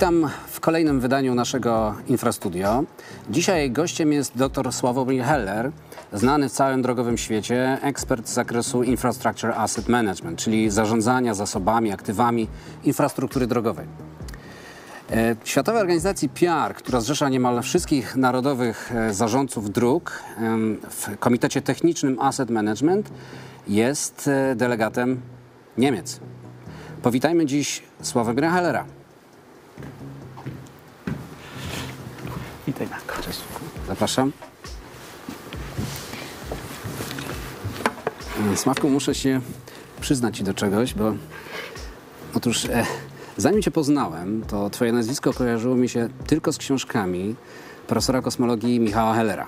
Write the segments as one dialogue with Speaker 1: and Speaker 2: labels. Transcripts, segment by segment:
Speaker 1: Witam w kolejnym wydaniu naszego Infrastudio. Dzisiaj gościem jest dr Sławomir Heller, znany w całym drogowym świecie ekspert z zakresu Infrastructure Asset Management, czyli zarządzania zasobami, aktywami infrastruktury drogowej. W Światowej Organizacji PR, która zrzesza niemal wszystkich narodowych zarządców dróg, w Komitecie Technicznym Asset Management jest delegatem Niemiec. Powitajmy dziś Sławomira Hellera.
Speaker 2: Witaj, Marko.
Speaker 1: Cześć. Zapraszam. Sławku, muszę się przyznać Ci do czegoś, bo otóż zanim Cię poznałem, to Twoje nazwisko kojarzyło mi się tylko z książkami profesora kosmologii Michała Hellera.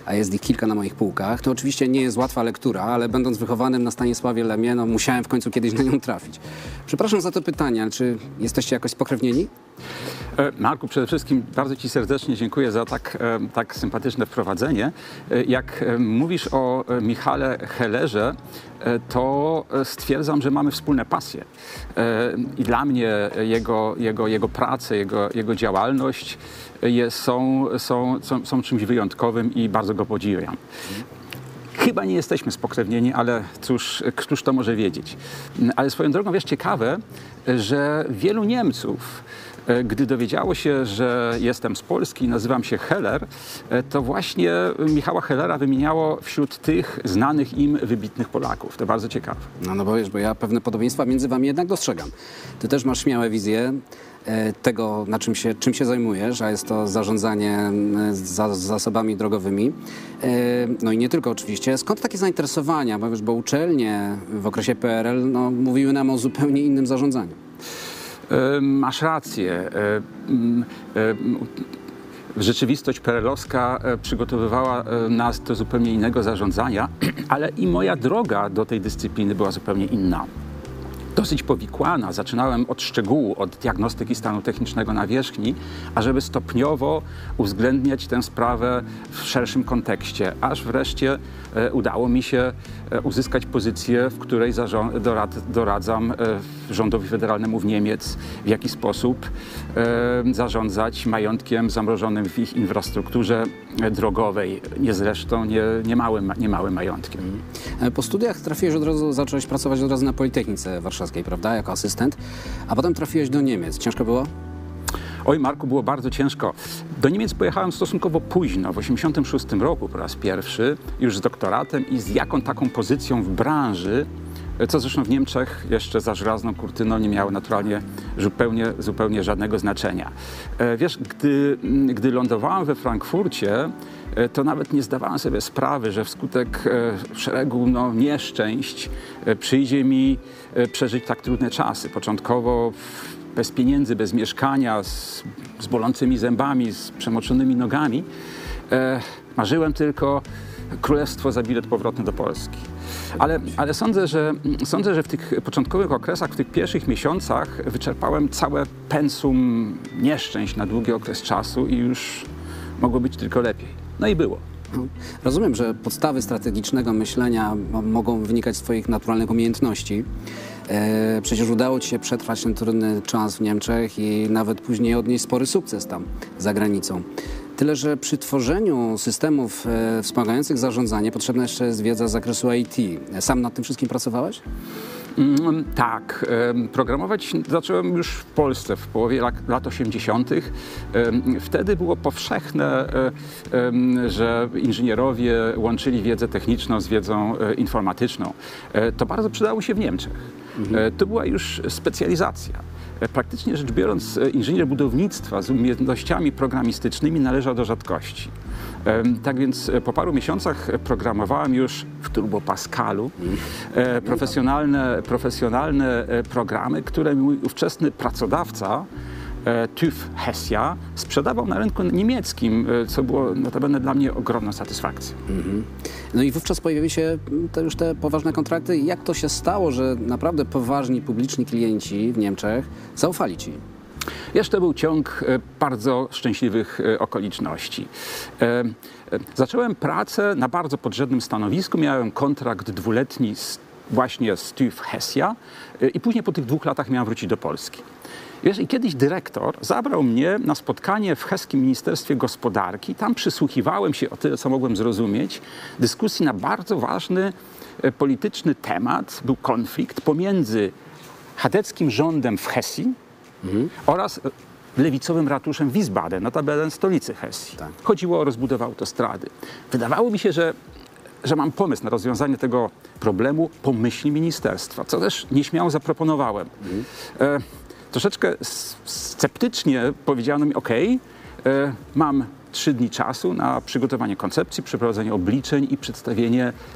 Speaker 1: A jest ich kilka na moich półkach. To oczywiście nie jest łatwa lektura, ale będąc wychowanym na Stanisławie Lemie, no musiałem w końcu kiedyś na nią trafić. Przepraszam za to pytanie, ale czy jesteście jakoś spokrewnieni?
Speaker 2: Marku, przede wszystkim bardzo Ci serdecznie dziękuję za tak sympatyczne wprowadzenie. Jak mówisz o Michale Hellerze, to stwierdzam, że mamy wspólne pasje. I dla mnie jego prace, jego działalność są czymś wyjątkowym i bardzo go podziwiam. Chyba nie jesteśmy spokrewnieni, ale któż to może wiedzieć. Ale swoją drogą, wiesz, ciekawe, że wielu Niemców, gdy dowiedziało się, że jestem z Polski i nazywam się Heller, to właśnie Michała Hellera wymieniało wśród tych znanych im wybitnych Polaków. To bardzo ciekawe.
Speaker 1: No bo wiesz, bo ja pewne podobieństwa między wami jednak dostrzegam. Ty też masz śmiałe wizje tego, czym się zajmujesz, a jest to zarządzanie zasobami drogowymi. No i nie tylko oczywiście. Skąd takie zainteresowania? Bo uczelnie w okresie PRL mówiły nam o zupełnie innym zarządzaniu.
Speaker 2: Masz rację. Rzeczywistość perelowska przygotowywała nas do zupełnie innego zarządzania, ale i moja droga do tej dyscypliny była zupełnie inna. Dosyć powikłana. Zaczynałem od szczegółu, od diagnostyki stanu technicznego nawierzchni, ażeby stopniowo uwzględniać tę sprawę w szerszym kontekście, aż wreszcie udało mi się uzyskać pozycję, w której doradzam rządowi federalnemu w Niemiec, w jaki sposób zarządzać majątkiem zamrożonym w ich infrastrukturze drogowej, niemałym majątkiem.
Speaker 1: Po studiach zacząłeś pracować od razu na Politechnice Warszawskiej, prawda, jako asystent, a potem trafiłeś do Niemiec. Ciężko było?
Speaker 2: Oj, Marku, było bardzo ciężko. Do Niemiec pojechałem stosunkowo późno, w 1986 roku po raz pierwszy, już z doktoratem i z jaką taką pozycją w branży, co zresztą w Niemczech jeszcze za żelazną kurtyną nie miało naturalnie zupełnie żadnego znaczenia. Wiesz, gdy lądowałem we Frankfurcie, to nawet nie zdawałem sobie sprawy, że wskutek szeregu nieszczęść przyjdzie mi przeżyć tak trudne czasy. Początkowo bez pieniędzy, bez mieszkania, z bolącymi zębami, z przemoczonymi nogami. Marzyłem tylko królestwo za bilet powrotny do Polski. Ale sądzę, że w tych początkowych okresach, w tych pierwszych miesiącach wyczerpałem całe pensum nieszczęść na długi okres czasu i już mogło być tylko lepiej. No i było.
Speaker 1: Rozumiem, że podstawy strategicznego myślenia mogą wynikać z twoich naturalnych umiejętności. Przecież udało ci się przetrwać ten trudny czas w Niemczech i nawet później odnieść spory sukces tam, za granicą. Tyle, że przy tworzeniu systemów wspomagających zarządzanie potrzebna jeszcze jest wiedza z zakresu IT. Sam nad tym wszystkim pracowałeś?
Speaker 2: Tak. Programować zacząłem już w Polsce w połowie lat 80. Wtedy było powszechne, że inżynierowie łączyli wiedzę techniczną z wiedzą informatyczną. To bardzo przydało się w Niemczech. To była już specjalizacja. Praktycznie rzecz biorąc, inżynier budownictwa z umiejętnościami programistycznymi należał do rzadkości. Tak więc po paru miesiącach programowałem już w Turbo Pascalu profesjonalne programy, które mój ówczesny pracodawca TÜV Hesja sprzedawał na rynku niemieckim, co było notabene dla mnie ogromną satysfakcją.
Speaker 1: No i wówczas pojawiły się już te poważne kontrakty. Jak to się stało, że naprawdę poważni, publiczni klienci w Niemczech zaufali ci?
Speaker 2: Wiesz, to był ciąg bardzo szczęśliwych okoliczności. Zacząłem pracę na bardzo podrzędnym stanowisku, miałem kontrakt dwuletni właśnie z TÜV Hesja i później po tych 2 latach miałem wrócić do Polski. Wiesz, i kiedyś dyrektor zabrał mnie na spotkanie w heskim Ministerstwie Gospodarki. Tam przysłuchiwałem się, o tyle co mogłem zrozumieć, dyskusji na bardzo ważny polityczny temat. Był konflikt pomiędzy chadeckim rządem w Hesji oraz lewicowym ratuszem Wiesbaden, notabene stolicy Hesji.
Speaker 1: Tak.
Speaker 2: Chodziło o rozbudowę autostrady. Wydawało mi się, że mam pomysł na rozwiązanie tego problemu po myśli ministerstwa, co też nieśmiało zaproponowałem. Troszeczkę sceptycznie powiedziano mi, mam 3 dni czasu na przygotowanie koncepcji, przeprowadzenie obliczeń i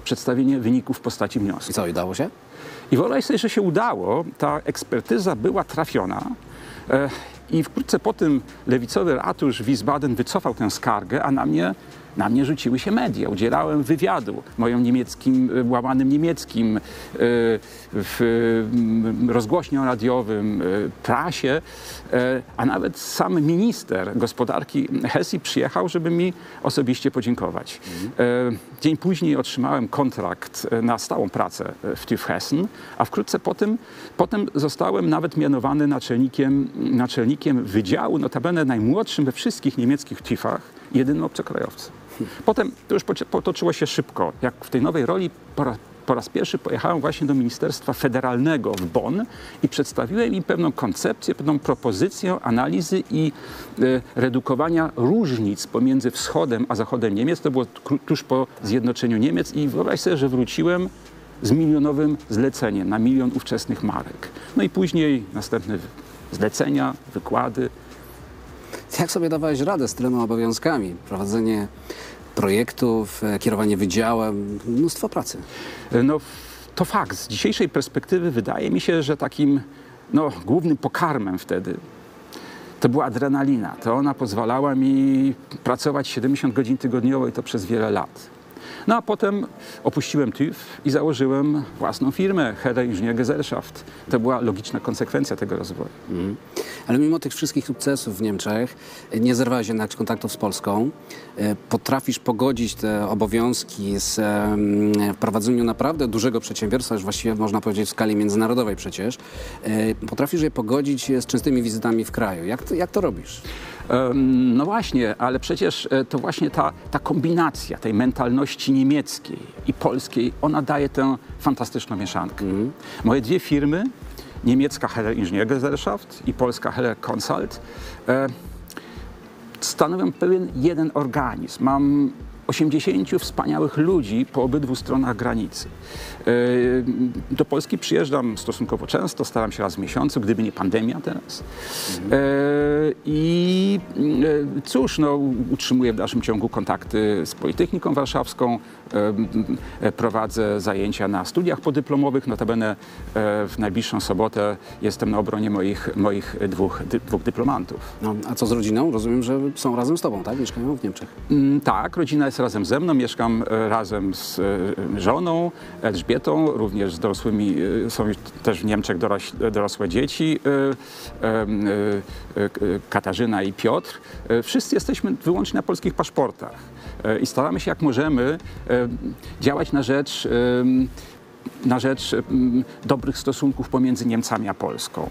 Speaker 2: przedstawienie wyników w postaci wniosku.
Speaker 1: I co, udało się?
Speaker 2: I wyobraź sobie, że się udało. Ta ekspertyza była trafiona. I wkrótce po tym lewicowy ratusz Wiesbaden wycofał tę skargę, a na mnie rzuciły się media. Udzielałem wywiadu moim łamanym niemieckim, w rozgłośniom radiowym, prasie, a nawet sam minister gospodarki Hesji przyjechał, żeby mi osobiście podziękować. Dzień później otrzymałem kontrakt na stałą pracę w TÜV Hessen, a wkrótce potem zostałem nawet mianowany naczelnikiem wydziału, notabene najmłodszym we wszystkich niemieckich TÜV-ach, jedynym obcokrajowcem. Potem to już potoczyło się szybko. Jak w tej nowej roli po raz pierwszy pojechałem właśnie do Ministerstwa Federalnego w Bonn i przedstawiłem im pewną koncepcję, pewną propozycję analizy i redukowania różnic pomiędzy wschodem a zachodem Niemiec. To było tuż po zjednoczeniu Niemiec i wyobraź sobie, że wróciłem z milionowym zleceniem na 1 milion ówczesnych marek. No i później następne zlecenia, wykłady.
Speaker 1: Jak sobie dawałeś radę z tyloma obowiązkami? Prowadzenie projektów, kierowanie wydziałem, mnóstwo pracy.
Speaker 2: No, to fakt. Z dzisiejszej perspektywy wydaje mi się, że takim głównym pokarmem wtedy to była adrenalina. To ona pozwalała mi pracować 70 godzin tygodniowo i to przez wiele lat. No a potem opuściłem TÜV i założyłem własną firmę, Heller Ingenieurgesellschaft. To była logiczna konsekwencja tego rozwoju.
Speaker 1: Ale mimo tych wszystkich sukcesów w Niemczech nie zerwałeś jednak kontaktów z Polską. Potrafisz pogodzić te obowiązki z prowadzeniem naprawdę dużego przedsiębiorstwa, już właściwie można powiedzieć w skali międzynarodowej przecież. Potrafisz je pogodzić z częstymi wizytami w kraju. Jak to robisz?
Speaker 2: No właśnie, ale przecież to właśnie ta kombinacja tej mentalności niemieckiej i polskiej, ona daje tę fantastyczną mieszankę. Moje 2 firmy, niemiecka Heller Ingenieurgesellschaft i polska Heller Consult, stanowią pewien jeden organizm. Mam 80 wspaniałych ludzi po obydwu stronach granicy. Do Polski przyjeżdżam stosunkowo często, staram się raz w miesiącu, gdyby nie pandemia teraz. I cóż, utrzymuję w dalszym ciągu kontakty z Politechniką Warszawską, prowadzę zajęcia na studiach podyplomowych, notabene w najbliższą sobotę jestem na obronie moich dwóch dyplomantów.
Speaker 1: No, a co z rodziną? Rozumiem, że są razem z tobą, tak? Mieszkają w Niemczech.
Speaker 2: Tak, rodzina jest razem ze mną, mieszkam razem z żoną, Elżbietą, również z dorosłymi, są już też w Niemczech dorosłe dzieci, Katarzyna i Piotr. Wszyscy jesteśmy wyłącznie na polskich paszportach i staramy się jak możemy działać na rzecz dobrych stosunków pomiędzy Niemcami a Polską.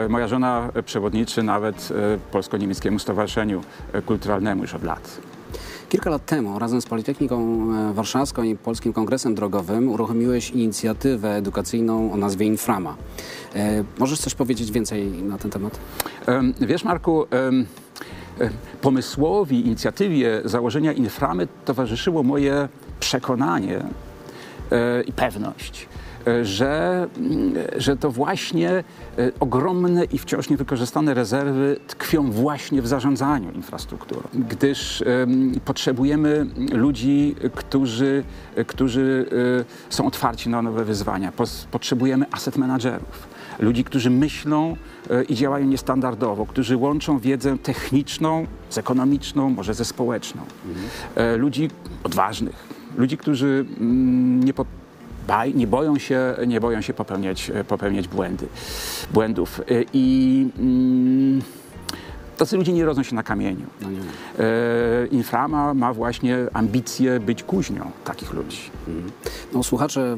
Speaker 2: Moja żona przewodniczy nawet Polsko-Niemieckiemu Stowarzyszeniu Kulturalnemu już od lat.
Speaker 1: Kilka lat temu razem z Politechniką Warszawską i Polskim Kongresem Drogowym uruchomiłeś inicjatywę edukacyjną o nazwie Inframa. Możesz coś powiedzieć więcej na ten temat?
Speaker 2: Wiesz, Marku, pomysłowi, inicjatywie założenia Inframy towarzyszyło moje przekonanie i pewność, że to właśnie ogromne i wciąż niewykorzystane rezerwy tkwią właśnie w zarządzaniu infrastrukturą, gdyż potrzebujemy ludzi, którzy są otwarci na nowe wyzwania. Potrzebujemy asset managerów, ludzi, którzy myślą i działają niestandardowo, którzy łączą wiedzę techniczną z ekonomiczną, może ze społeczną. Ludzi odważnych, ludzi, którzy nie boją się popełniać błędów. I Tacy ludzie nie rodzą się na kamieniu.
Speaker 1: No nie.
Speaker 2: Inframa ma właśnie ambicje być kuźnią takich ludzi.
Speaker 1: No, słuchacze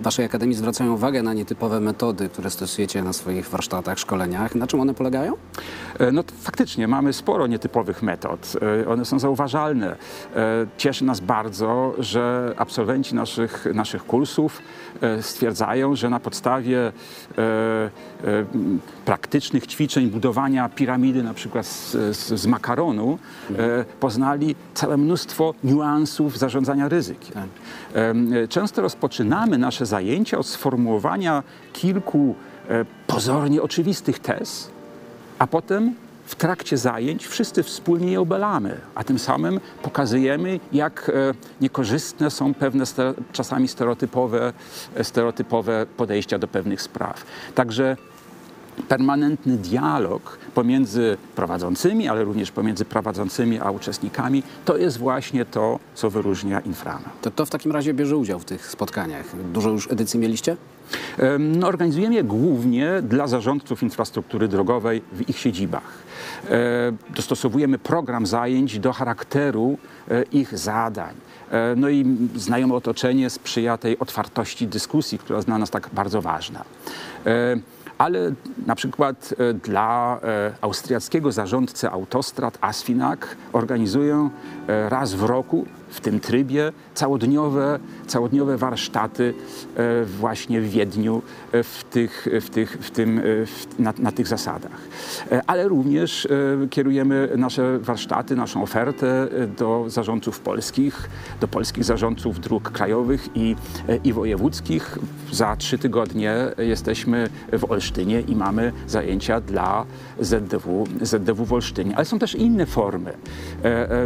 Speaker 1: waszej akademii zwracają uwagę na nietypowe metody, które stosujecie na swoich warsztatach, szkoleniach. Na czym one polegają?
Speaker 2: No faktycznie mamy sporo nietypowych metod. One są zauważalne. Cieszy nas bardzo, że absolwenci naszych kursów stwierdzają, że na podstawie praktycznych ćwiczeń budowania piramidy na przykład z makaronu poznali całe mnóstwo niuansów zarządzania ryzykiem. Często rozpoczynamy nasze zajęcia od sformułowania kilku pozornie oczywistych tez, a potem w trakcie zajęć wszyscy wspólnie je obalamy, a tym samym pokazujemy, jak niekorzystne są pewne czasami stereotypowe podejścia do pewnych spraw. Także permanentny dialog pomiędzy prowadzącymi, ale również pomiędzy prowadzącymi a uczestnikami, to jest właśnie to, co wyróżnia Inframa.
Speaker 1: To w takim razie bierze udział w tych spotkaniach. Dużo już edycji mieliście?
Speaker 2: No, organizujemy je głównie dla zarządców infrastruktury drogowej w ich siedzibach. Dostosowujemy program zajęć do charakteru ich zadań. No i znajome otoczenie sprzyja tej otwartości dyskusji, która jest dla nas tak bardzo ważna. Ale na przykład dla austriackiego zarządcy autostrad ASFINAG organizują raz w roku w tym trybie całodniowe warsztaty właśnie w Wiedniu na tych zasadach. Ale również kierujemy nasze warsztaty, naszą ofertę do zarządców polskich, do polskich zarządców dróg krajowych i wojewódzkich. Za 3 tygodnie jesteśmy w Olsztynie i mamy zajęcia dla ZDW w Olsztynie. Ale są też inne formy.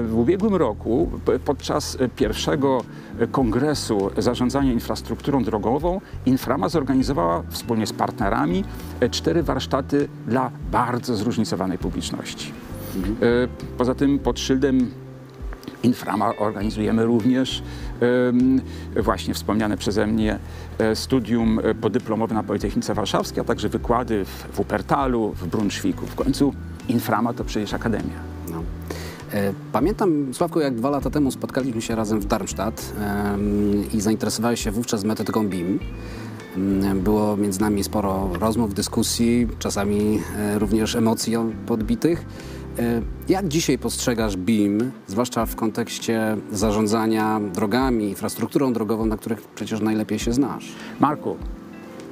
Speaker 2: W ubiegłym roku podczas pierwszego kongresu zarządzania infrastrukturą drogową Inframa zorganizowała wspólnie z partnerami 4 warsztaty dla bardzo zróżnicowanej publiczności. Poza tym pod szyldem Inframa organizujemy również właśnie wspomniane przeze mnie studium podyplomowe na Politechnice Warszawskiej, a także wykłady w Wuppertalu, w Brunschwigu. W końcu Inframa to przecież akademia.
Speaker 1: No. Pamiętam, Sławku, jak 2 lata temu spotkaliśmy się razem w Darmstadt i zainteresowałeś się wówczas metodyką BIM. Było między nami sporo rozmów, dyskusji, czasami również emocji podbitych. Jak dzisiaj postrzegasz BIM, zwłaszcza w kontekście zarządzania drogami, infrastrukturą drogową, na których przecież najlepiej się znasz?
Speaker 2: Marku,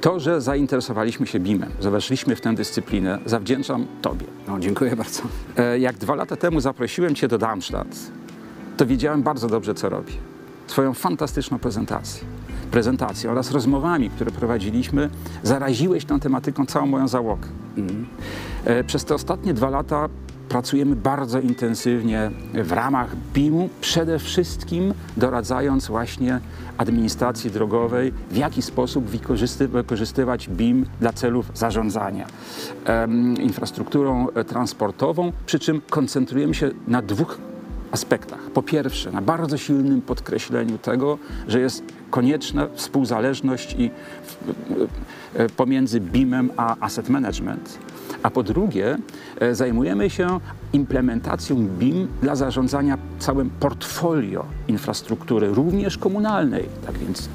Speaker 2: to, że zainteresowaliśmy się BIM-em, że weszliśmy w tę dyscyplinę, zawdzięczam Tobie.
Speaker 1: No, dziękuję bardzo.
Speaker 2: Jak 2 lata temu zaprosiłem Cię do Darmstadt, to wiedziałem bardzo dobrze, co robię. Swoją fantastyczną prezentacją oraz rozmowami, które prowadziliśmy, zaraziłeś tą tematyką całą moją załogę. Przez te ostatnie 2 lata pracujemy bardzo intensywnie w ramach BIM-u, przede wszystkim doradzając właśnie administracji drogowej, w jaki sposób wykorzystywać BIM dla celów zarządzania infrastrukturą transportową, przy czym koncentrujemy się na 2 aspektach. Po pierwsze, na bardzo silnym podkreśleniu tego, że jest konieczna współzależność pomiędzy BIM-em a asset management. A po drugie, zajmujemy się implementacją BIM dla zarządzania całym portfolio infrastruktury, również komunalnej, tak więc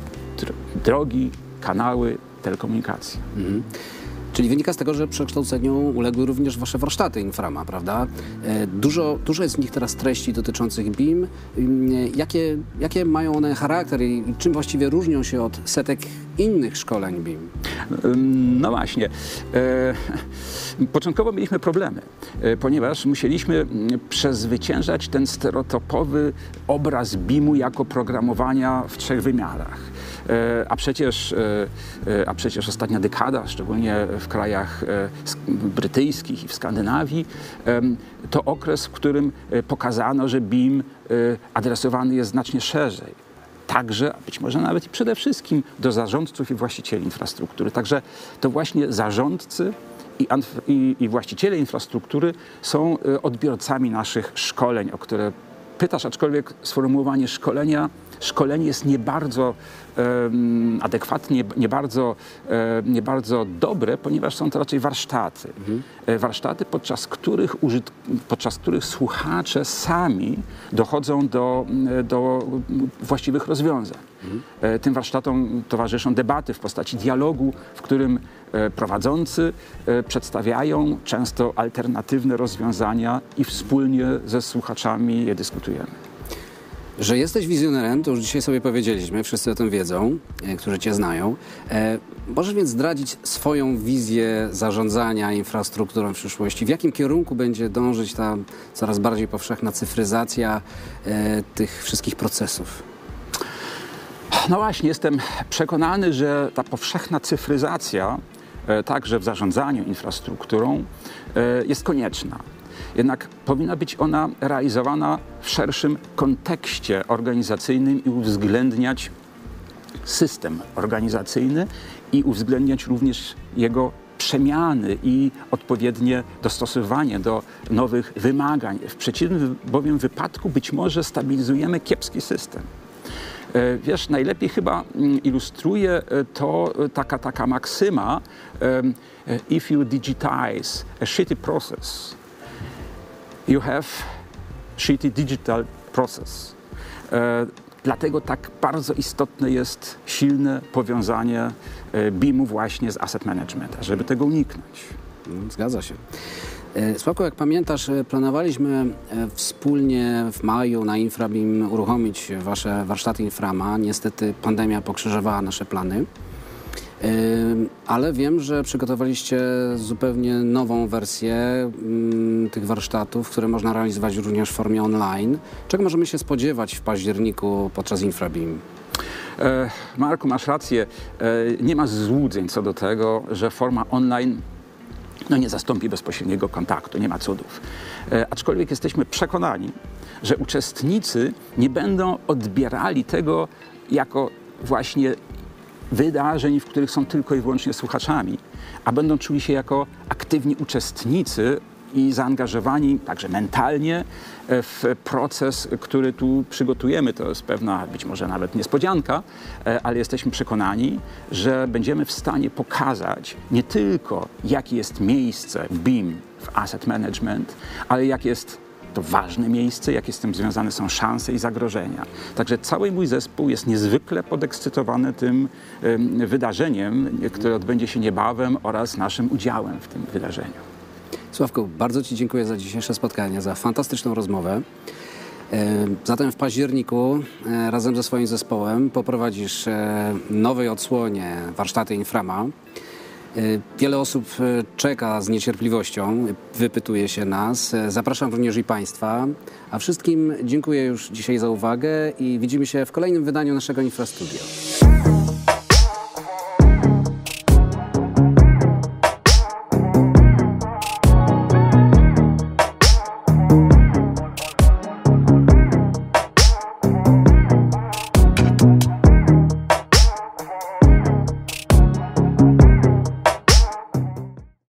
Speaker 2: drogi, kanały, telekomunikacja.
Speaker 1: Czyli wynika z tego, że przekształceniu uległy również wasze warsztaty Inframa, prawda? Dużo jest w nich teraz treści dotyczących BIM. Jakie mają one charakter i czym właściwie różnią się od setek innych szkoleń BIM?
Speaker 2: No właśnie. Początkowo mieliśmy problemy, ponieważ musieliśmy przezwyciężać ten stereotypowy obraz BIM-u jako programowania w 3 wymiarach. A przecież ostatnia dekada, szczególnie w krajach brytyjskich i w Skandynawii, to okres, w którym pokazano, że BIM adresowany jest znacznie szerzej. Także, a być może nawet i przede wszystkim do zarządców i właścicieli infrastruktury. Także to właśnie zarządcy i właściciele infrastruktury są odbiorcami naszych szkoleń, o które pytasz, aczkolwiek sformułowanie szkolenia szkolenie jest nie bardzo adekwatnie, nie bardzo dobre, ponieważ są to raczej warsztaty. Warsztaty, podczas których słuchacze sami dochodzą do właściwych rozwiązań. Tym warsztatom towarzyszą debaty w postaci dialogu, w którym prowadzący przedstawiają często alternatywne rozwiązania i wspólnie ze słuchaczami je dyskutujemy.
Speaker 1: Że jesteś wizjonerem, to już dzisiaj sobie powiedzieliśmy, wszyscy o tym wiedzą, którzy cię znają. Możesz więc zdradzić swoją wizję zarządzania infrastrukturą w przyszłości? W jakim kierunku będzie dążyć ta coraz bardziej powszechna cyfryzacja tych wszystkich procesów?
Speaker 2: No właśnie, jestem przekonany, że ta powszechna cyfryzacja, także w zarządzaniu infrastrukturą, jest konieczna. Jednak powinna być ona realizowana w szerszym kontekście organizacyjnym i uwzględniać system organizacyjny i uwzględniać również jego przemiany i odpowiednie dostosowanie do nowych wymagań. W przeciwnym bowiem wypadku być może stabilizujemy kiepski system. Wiesz, najlepiej chyba ilustruje to taka maksyma if you digitize a shitty process, you have shitty digital process. Dlatego tak bardzo istotne jest silne powiązanie BIM-u właśnie z asset management, żeby tego uniknąć.
Speaker 1: Zgadza się. Sławku, jak pamiętasz, planowaliśmy wspólnie w maju na InfraBIM uruchomić wasze warsztaty Inframa. Niestety pandemia pokrzyżowała nasze plany. Ale wiem, że przygotowaliście zupełnie nową wersję tych warsztatów, które można realizować również w formie online. Czego możemy się spodziewać w październiku podczas InfraBIM?
Speaker 2: Marku, masz rację. Nie ma złudzeń co do tego, że forma online nie zastąpi bezpośredniego kontaktu, nie ma cudów. Aczkolwiek jesteśmy przekonani, że uczestnicy nie będą odbierali tego jako właśnie wydarzeń, w których są tylko i wyłącznie słuchaczami, a będą czuli się jako aktywni uczestnicy i zaangażowani także mentalnie w proces, który tu przygotujemy. To jest pewna, być może nawet niespodzianka, ale jesteśmy przekonani, że będziemy w stanie pokazać nie tylko, jakie jest miejsce BIM w asset management, ale jak jest to ważne miejsce, jakie z tym związane są szanse i zagrożenia. Także cały mój zespół jest niezwykle podekscytowany tym wydarzeniem, które odbędzie się niebawem oraz naszym udziałem w tym wydarzeniu.
Speaker 1: Sławku, bardzo ci dziękuję za dzisiejsze spotkanie, za fantastyczną rozmowę. Zatem w październiku razem ze swoim zespołem poprowadzisz nowej odsłonie warsztaty Inframa. Wiele osób czeka z niecierpliwością, wypytuje się nas. Zapraszam również i Państwa. A wszystkim dziękuję już dzisiaj za uwagę i widzimy się w kolejnym wydaniu naszego Infrastudio.